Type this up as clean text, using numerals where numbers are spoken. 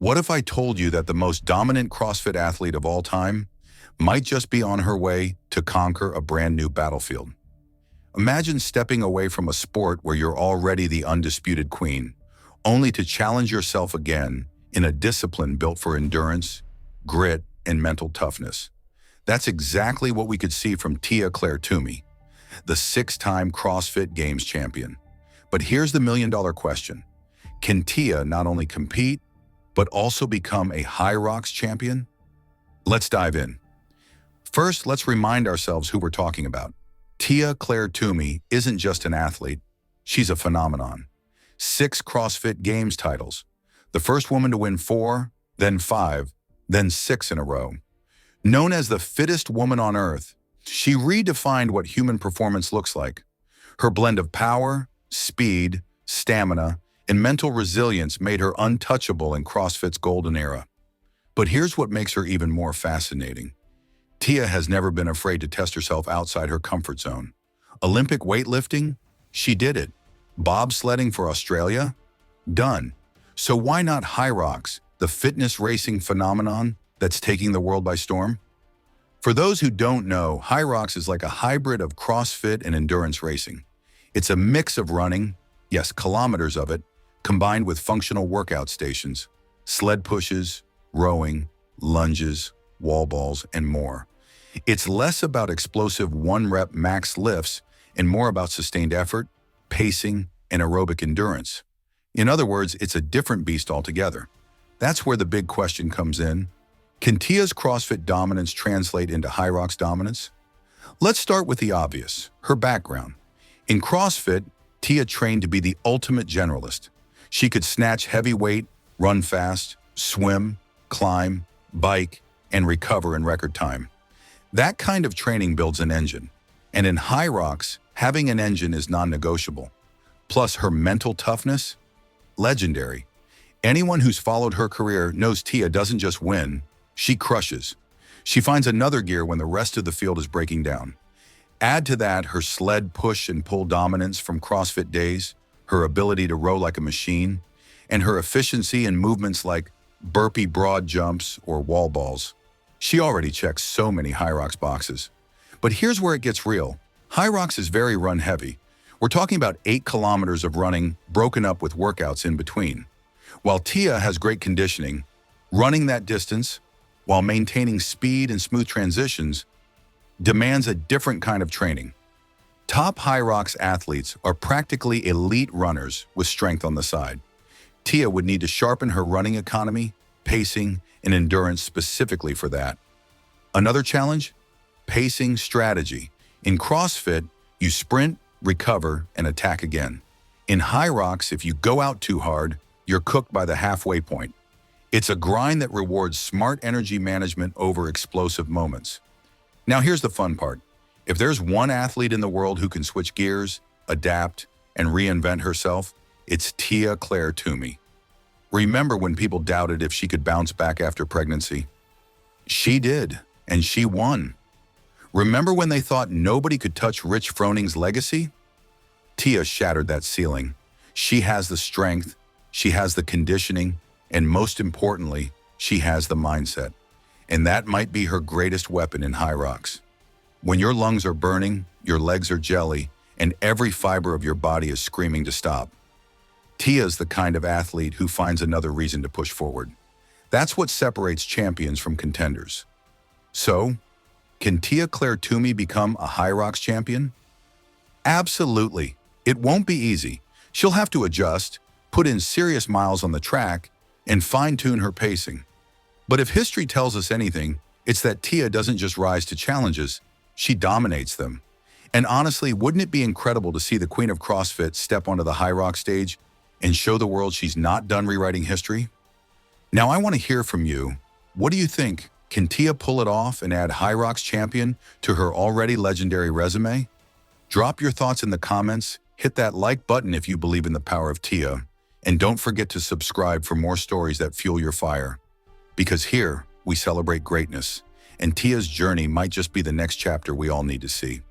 What if I told you that the most dominant CrossFit athlete of all time might just be on her way to conquer a brand new battlefield? Imagine stepping away from a sport where you're already the undisputed queen, only to challenge yourself again in a discipline built for endurance, grit, and mental toughness. That's exactly what we could see from Tia-Clair Toomey, the six-time CrossFit Games champion. But here's the million-dollar question. Can Tia not only compete, but also become a Hyrox champion? Let's dive in. First, let's remind ourselves who we're talking about. Tia-Clair Toomey isn't just an athlete, she's a phenomenon. 6 CrossFit Games titles. The first woman to win 4, then 5, then 6 in a row. Known as the fittest woman on earth, she redefined what human performance looks like. Her blend of power, speed, stamina, and mental resilience made her untouchable in CrossFit's golden era. But here's what makes her even more fascinating. Tia has never been afraid to test herself outside her comfort zone. Olympic weightlifting? She did it. Bobsledding for Australia? Done. So why not Hyrox, the fitness racing phenomenon that's taking the world by storm? For those who don't know, Hyrox is like a hybrid of CrossFit and endurance racing. It's a mix of running, yes, kilometers of it, combined with functional workout stations, sled pushes, rowing, lunges, wall balls, and more. It's less about explosive one-rep max lifts and more about sustained effort, pacing, and aerobic endurance. In other words, it's a different beast altogether. That's where the big question comes in. Can Tia's CrossFit dominance translate into Hyrox dominance? Let's start with the obvious, her background. In CrossFit, Tia trained to be the ultimate generalist. She could snatch heavy weight, run fast, swim, climb, bike, and recover in record time. That kind of training builds an engine. And in Hyrox, having an engine is non-negotiable. Plus her mental toughness? Legendary. Anyone who's followed her career knows Tia doesn't just win, she crushes. She finds another gear when the rest of the field is breaking down. Add to that her sled push and pull dominance from CrossFit days, her ability to row like a machine, and her efficiency in movements like burpee broad jumps or wall balls. She already checks so many Hyrox boxes. But here's where it gets real. Hyrox is very run heavy. We're talking about 8 kilometers of running broken up with workouts in between. While Tia has great conditioning, running that distance while maintaining speed and smooth transitions demands a different kind of training. Top Hyrox athletes are practically elite runners with strength on the side. Tia would need to sharpen her running economy, pacing, and endurance specifically for that. Another challenge? Pacing strategy. In CrossFit, you sprint, recover, and attack again. In Hyrox, if you go out too hard, you're cooked by the halfway point. It's a grind that rewards smart energy management over explosive moments. Now here's the fun part. If there's one athlete in the world who can switch gears, adapt, and reinvent herself, it's Tia-Clair Toomey. Remember when people doubted if she could bounce back after pregnancy? She did, and she won. Remember when they thought nobody could touch Rich Froning's legacy? Tia shattered that ceiling. She has the strength, she has the conditioning, and most importantly, she has the mindset. And that might be her greatest weapon in Hyrox. When your lungs are burning, your legs are jelly, and every fiber of your body is screaming to stop. Tia's the kind of athlete who finds another reason to push forward. That's what separates champions from contenders. So, can Tia-Clair Toomey become a Hyrox champion? Absolutely. It won't be easy. She'll have to adjust, put in serious miles on the track, and fine-tune her pacing. But if history tells us anything, it's that Tia doesn't just rise to challenges, she dominates them. And honestly, wouldn't it be incredible to see the Queen of CrossFit step onto the Hyrox stage and show the world she's not done rewriting history? Now I want to hear from you. What do you think? Can Tia pull it off and add Hyrox champion to her already legendary resume? Drop your thoughts in the comments, hit that like button if you believe in the power of Tia, and don't forget to subscribe for more stories that fuel your fire. Because here, we celebrate greatness, and Tia's journey might just be the next chapter we all need to see.